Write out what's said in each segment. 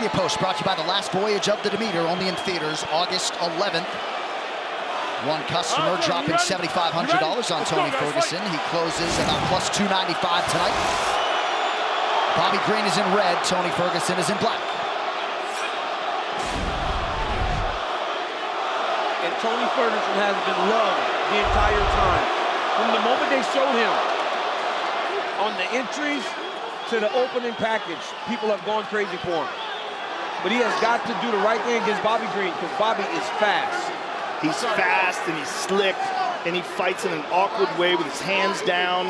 Media Post brought to you by The Last Voyage of the Demeter, only in theaters August 11th. One customer dropping $7,500 on Tony Ferguson. He closes about plus 295 tonight. Bobby Green is in red, Tony Ferguson is in black. And Tony Ferguson has been loved the entire time. From the moment they showed him on the entries to the opening package, people have gone crazy for him. But he has got to do the right thing against Bobby Green, because Bobby is fast. He's fast and he's slick, and he fights in an awkward way with his hands down.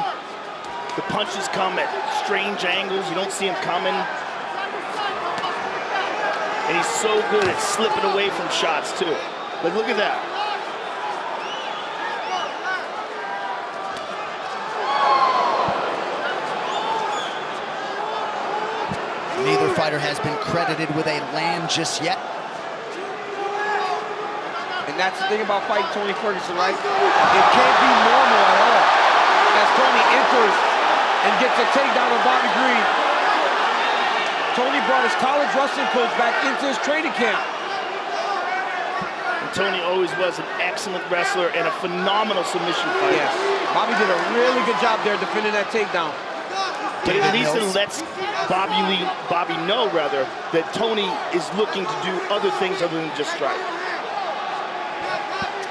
The punches come at strange angles. You don't see him coming. And he's so good at slipping away from shots, too. But look at that. Neither fighter has been credited with a land just yet. And that's the thing about fighting Tony Ferguson, right? It can't be normal at all. As Tony enters and gets a takedown on Bobby Green. Tony brought his college wrestling coach back into his training camp. And Tony always was an excellent wrestler and a phenomenal submission fighter. Yes. Bobby did a really good job there defending that takedown. But at least it lets Bobby know, that Tony is looking to do other things other than just strike.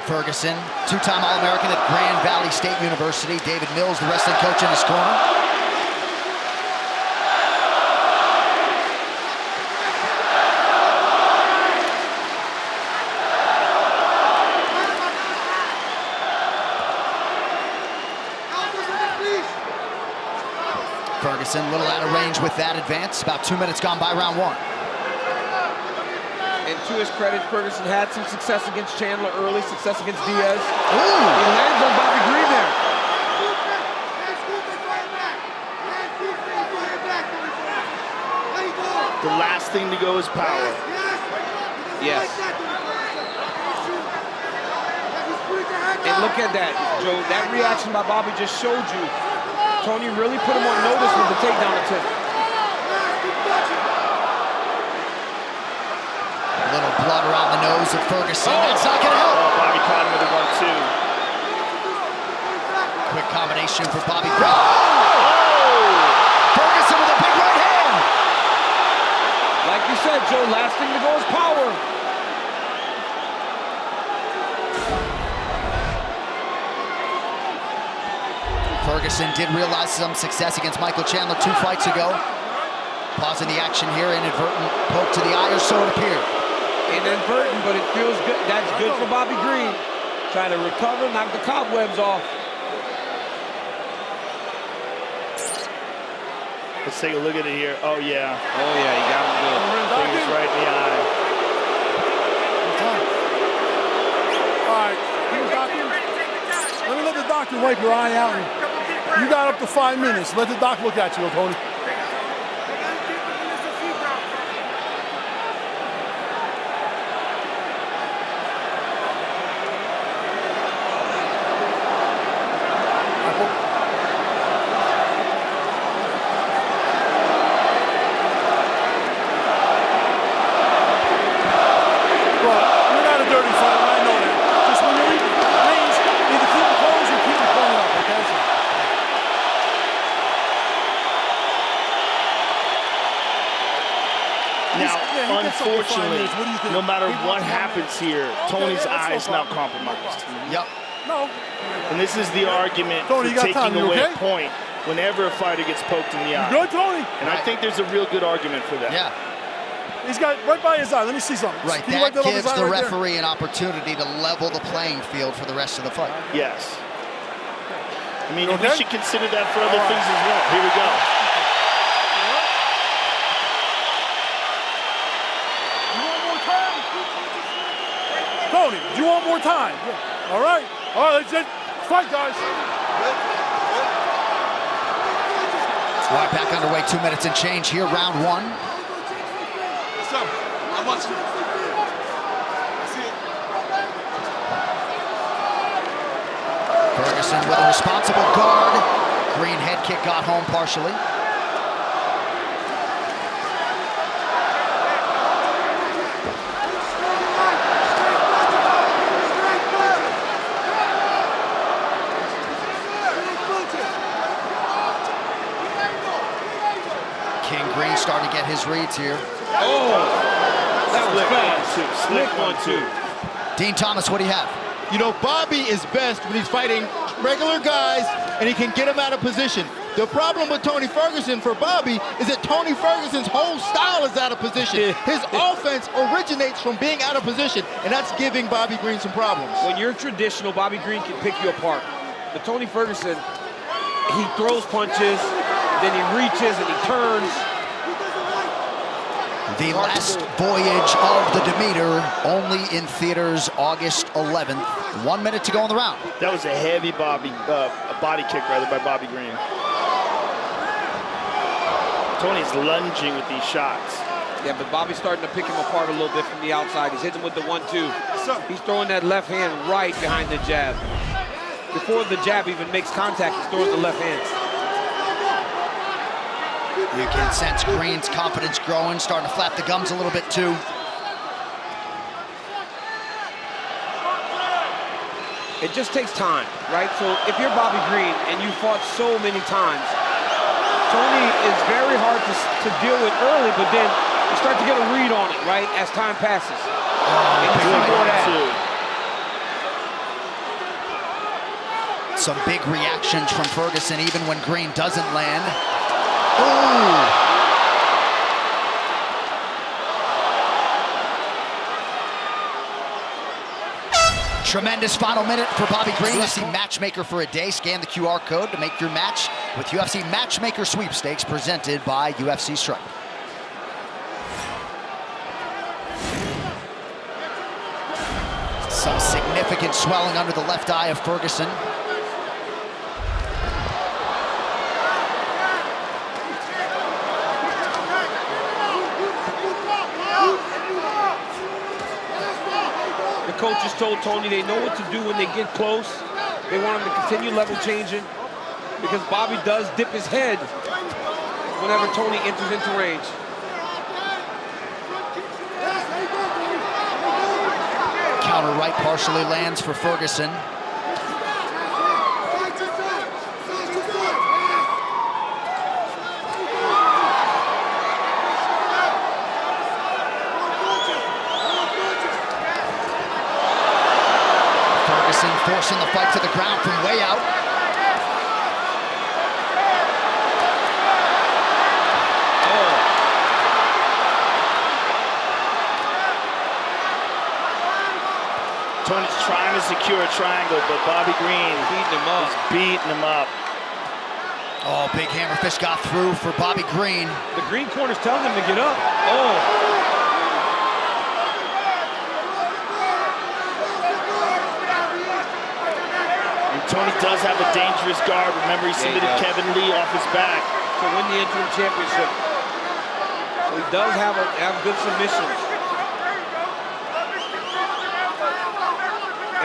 Ferguson, two-time All-American at Grand Valley State University. David Mills, the wrestling coach, in his corner. Ferguson, a little out of range with that advance. About 2 minutes gone by round one. And to his credit, Ferguson had some success against Chandler early, success against Diaz. Ooh. He lands on Bobby Green there. The last thing to go is power. Yes. And look at that, Joe. That reaction by Bobby just showed you Tony really put him on notice with the takedown attempt. A little blood around the nose of Ferguson. That's not going to help. Oh, Bobby caught him with a 1-2. Quick combination for Bobby Green. Oh! Ferguson with a big right hand. Like you said, Joe, last thing to go is power. Ferguson did realize some success against Michael Chandler 2 fights ago. Pausing the action here, inadvertent poke to the eye, or so it appeared. Inadvertent, but it feels good. That's good for Bobby Green. Trying to recover, knock the cobwebs off. Let's take a look at it here. Oh, yeah. Oh, yeah, he got him good. Fingers right in the eye. All right, let me let the doctor wipe your eye out. You got up to 5 minutes. Let the doc look at you, Tony. Unfortunately, no matter what happens here, Tony's eye is now compromised. Yep. No. And this is the argument Tony, for taking away a point whenever a fighter gets poked in the eye. You good, Tony? And I think there's a real good argument for that. Yeah. He's got right by his eye. Let me see something. Right, that gives the referee an opportunity to level the playing field for the rest of the fight. Yes. I mean, we should consider that for other things as well. Here we go. Tony, do you want more time? Yeah. All right, let's fight, guys. Right, back underway, 2 minutes and change here, round one. What's up? I'm watching. I see it. Ferguson with a responsible guard. Green head kick got home partially. reads here. Oh, that was fast. Slick 1-2. Dean Thomas, what do you have? You know, Bobby is best when he's fighting regular guys and he can get them out of position. The problem with Tony Ferguson for Bobby is that Tony Ferguson's whole style is out of position. His offense originates from being out of position, and that's giving Bobby Green some problems. When you're traditional, Bobby Green can pick you apart. But Tony Ferguson, he throws punches, then he reaches and he turns. The last voyage of the Demeter, only in theaters August 11th. 1 minute to go in the round. That was a heavy body kick rather by Bobby Green. Tony's lunging with these shots. Yeah, but Bobby's starting to pick him apart a little bit from the outside. He's hitting with the 1-2. He's throwing that left hand right behind the jab. Before the jab even makes contact, he's throwing the left hand. You can sense Green's confidence growing, starting to flap the gums a little bit too. It just takes time, right? So if you're Bobby Green and you fought so many times, Tony is very hard to deal with early, but then you start to get a read on it, right, as time passes. And you see more of that. Some big reactions from Ferguson, even when Green doesn't land. Ooh! Tremendous final minute for Bobby Green. UFC Matchmaker for a day. Scan the QR code to make your match with UFC Matchmaker Sweepstakes presented by UFC Strike. Some significant swelling under the left eye of Ferguson. Coaches told Tony they know what to do when they get close. They want him to continue level changing because Bobby does dip his head whenever Tony enters into range. Counter right partially lands for Ferguson. Forcing the fight to the ground from way out. Tony's trying to secure a triangle, but Bobby Green is beating him up. Oh, big hammer fist got through for Bobby Green. The Green corner's telling him to get up. Oh. Tony does have a dangerous guard. Remember, he submitted Kevin Lee off his back to win the interim championship. So he does have good submissions.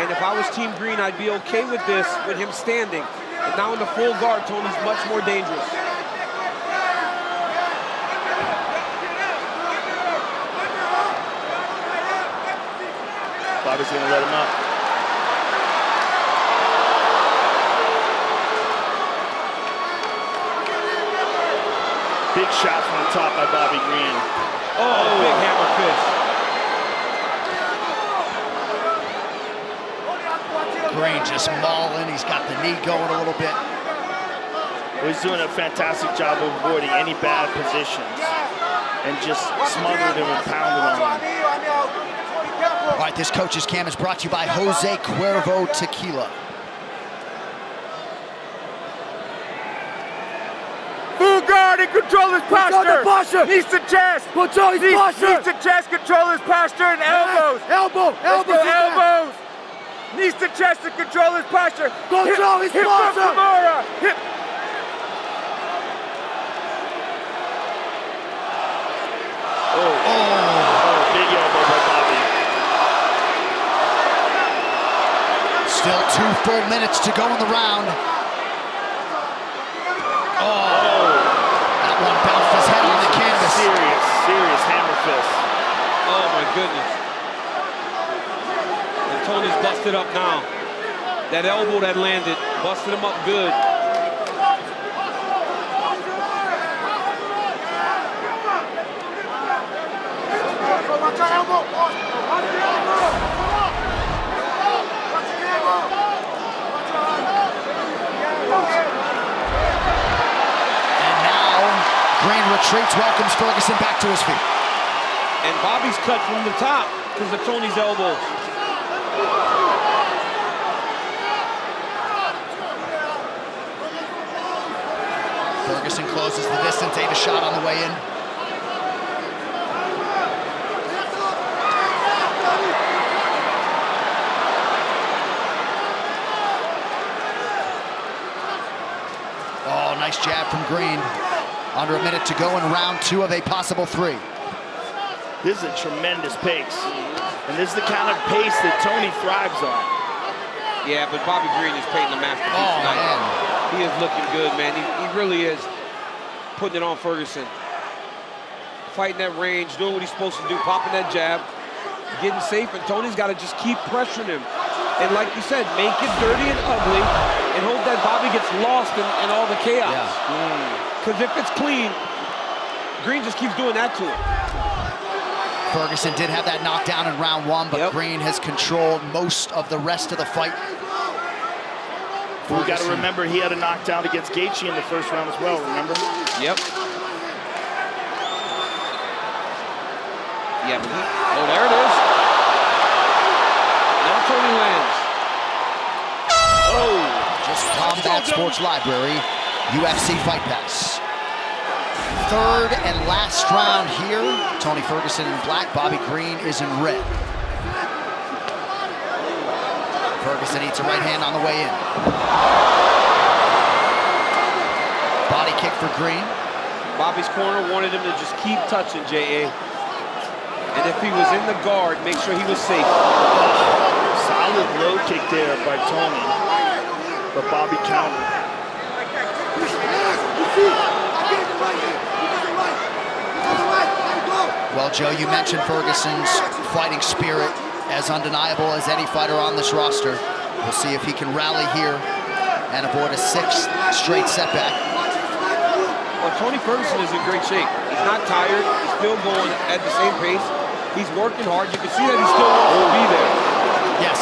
And if I was Team Green, I'd be okay with this, with him standing. But now in the full guard, Tony's much more dangerous. Bobby's gonna let him up. Big shot from the top by Bobby Green. Oh, big hammer fist. Green just mauling. He's got the knee going a little bit. Well, he's doing a fantastic job of avoiding any bad positions and just smothering him and pounding on him. All right, this Coach's Cam is brought to you by Jose Cuervo Tequila. Full guard and control his posture. Knees to chest. Control his posture. Knees to chest, control his posture and elbows. Elbows. Knees to chest and control his posture. Control his posture. Hip. Big elbow by Bobby. Still 2 full minutes to go in the round. That one bounced his head on the canvas. Serious hammer fist. Oh my goodness. And Tony's busted up now. That elbow that landed, busted him up good. Green retreats, welcomes Ferguson back to his feet. And Bobby's cut from the top because of Tony's elbow. Ferguson closes the distance, ate a shot on the way in. Oh, nice jab from Green. Under a minute to go in round 2 of a possible 3. This is a tremendous pace. And this is the kind of pace that Tony thrives on. Yeah, but Bobby Green is painting a masterpiece tonight. Man. He is looking good, man. He really is putting it on Ferguson. Fighting that range, doing what he's supposed to do, popping that jab, getting safe, and Tony's got to just keep pressuring him. And like you said, make it dirty and ugly, and hope that Bobby gets lost in all the chaos. Because if it's clean, Green just keeps doing that to him. Ferguson did have that knockdown in round 1, but Green has controlled most of the rest of the fight. We got to remember he had a knockdown against Gaethje in the first round as well, remember? Yep. Yeah, but oh, there it is. Now Tony lands. Oh, just Combat Sports Library, UFC Fight Pass. Third and last round here. Tony Ferguson in black, Bobby Green is in red. Ferguson eats a right hand on the way in. Body kick for Green. Bobby's corner wanted him to just keep touching, J.A. And if he was in the guard, make sure he was safe. Solid low kick there by Tony. But Bobby countered. Well, Joe, you mentioned Ferguson's fighting spirit as undeniable as any fighter on this roster. We'll see if he can rally here and avoid a 6th straight setback. Well, Tony Ferguson is in great shape. He's not tired. He's still going at the same pace. He's working hard. You can see that he still wants to be there. Yes.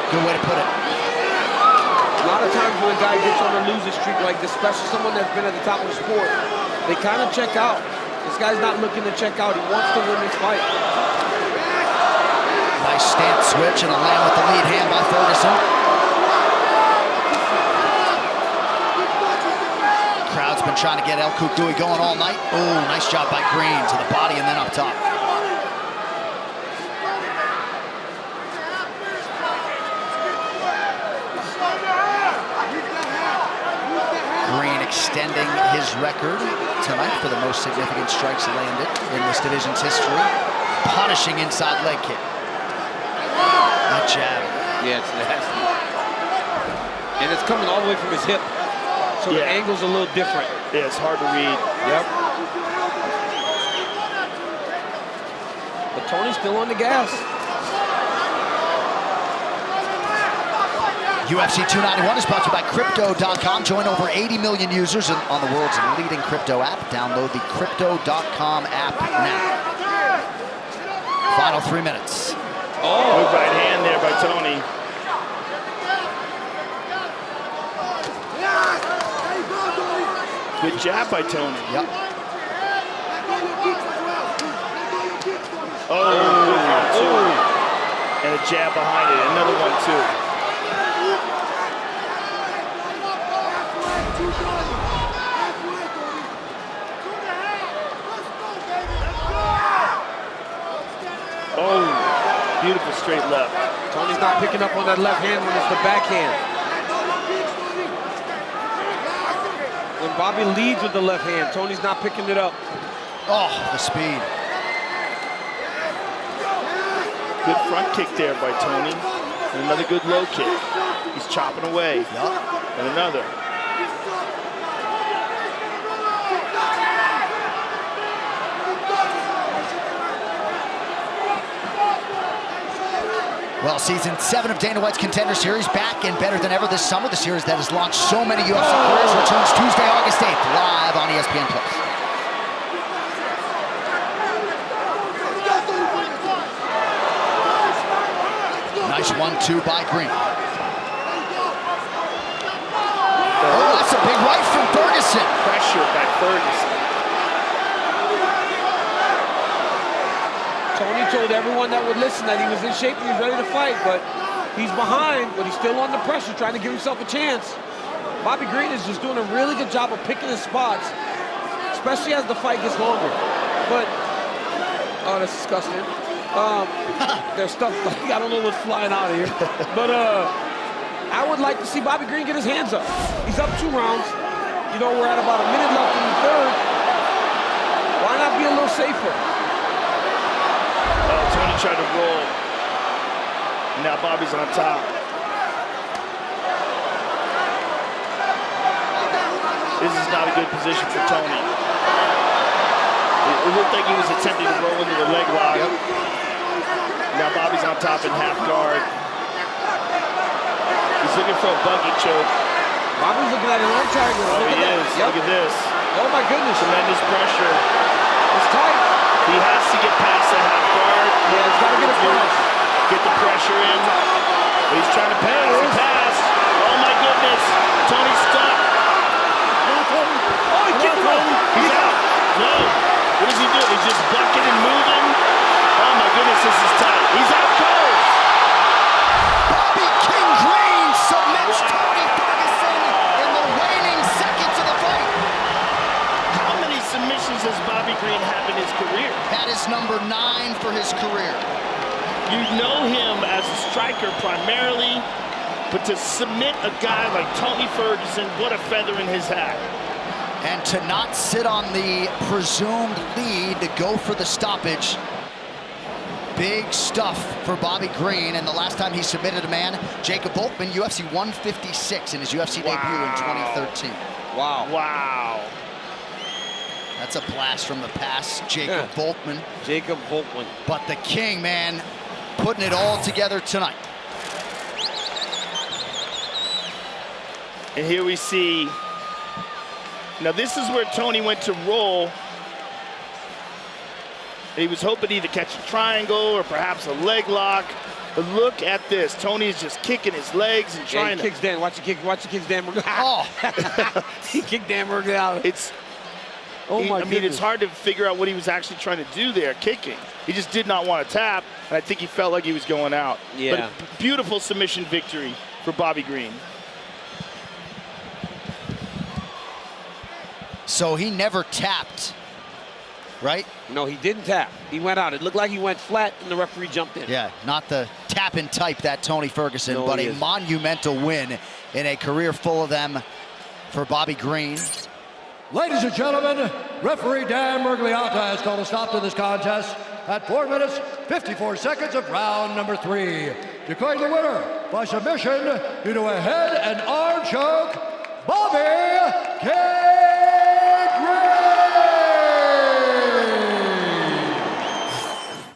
Good way to put it. A lot of times when a guy gets on a losing streak like this, especially someone that's been at the top of the sport, they kind of check out. This guy's not looking to check out. He wants to win this fight. Nice stance switch and a land with the lead hand by Ferguson. Crowd's been trying to get El Cucuy going all night. Oh, nice job by Green to the body and then up top. Green extending his record tonight for the most significant strikes landed in this division's history. Punishing inside leg kick. That jab. Yeah, it's nasty. And it's coming all the way from his hip. So the angle's a little different. Yeah, it's hard to read. Yep. But Tony's still on the gas. UFC 291 is brought to you by Crypto.com. Join over 80 million users on the world's leading crypto app. Download the Crypto.com app now. Final 3 minutes. Oh, good right hand there by Tony. Good jab by Tony. Yep. Oh, good one, too. And a jab behind it. Another one, too. Oh, beautiful straight left. Tony's not picking up on that left hand when it's the backhand. When Bobby leads with the left hand, Tony's not picking it up. Oh, the speed. Good front kick there by Tony. And another good low kick. He's chopping away. Yep. And another. Well, season 7 of Dana White's Contender Series back and better than ever this summer. The series that has launched so many UFC careers returns Tuesday, August 8th, live on ESPN+. Nice 1-2 by Green. Oh, that's a big right from Ferguson. Pressure by Ferguson. Tony told everyone that would listen that he was in shape and he was ready to fight, but he's behind, but he's still under pressure, trying to give himself a chance. Bobby Green is just doing a really good job of picking his spots, especially as the fight gets longer. But, oh, that's disgusting. There's stuff, I don't know what's flying out of here. But I would like to see Bobby Green get his hands up. He's up 2 rounds. You know, we're at about a minute left in the third. Why not be a little safer? Tony tried to roll. Now Bobby's on top. This is not a good position for Tony. It looked like he was attempting to roll into the leg lock. Yep. Now Bobby's on top in half guard. He's looking for a buggy choke. Bobby's looking at an arm triangle. Oh, he is. Yep. Look at this. Oh, my goodness. Tremendous pressure. It's tight. He has to get past the half guard. Yeah, he's got to get a pass. Get the pressure in. But he's trying to pass. He passed. Oh, my goodness. Tony's stuck. Oh, he kicked him out. He's out. No. What does he do? He's just bucking and moving. Oh, my goodness, this is tight. He's out cold. Bobby King Green submits Tony Ferguson in the waning seconds of the fight. How many submissions does Bobby Green have in his career? That is number 9 for his career. You know him as a striker primarily, but to submit a guy like Tony Ferguson, what a feather in his hat. And to not sit on the presumed lead, to go for the stoppage. Big stuff for Bobby Green, and the last time he submitted a man, Jacob Volkman, UFC 156 in his UFC debut in 2013. Wow. Wow. That's a blast from the past, Jacob Volkman. Jacob Volkman. But the King, man, putting it all together tonight. And here we see, now this is where Tony went to roll. He was hoping to either catch a triangle or perhaps a leg lock. But look at this. Tony is just kicking his legs and trying he kicks Dan. Watch the kicks Dan Murray. Oh. He kicked Dan Murray out. I mean, it's hard to figure out what he was actually trying to do there, kicking. He just did not want to tap, and I think he felt like he was going out. Yeah. But beautiful submission victory for Bobby Green. So he never tapped, right? No, he didn't tap. He went out. It looked like he went flat, and the referee jumped in. Yeah, not the tap-in type, that Tony Ferguson, but a monumental win in a career full of them for Bobby Green. Ladies and gentlemen, referee Dan Murgliata has called a stop to this contest at 4 minutes, 54 seconds of round number 3. Declaring the winner by submission due to a head and arm choke, Bobby King.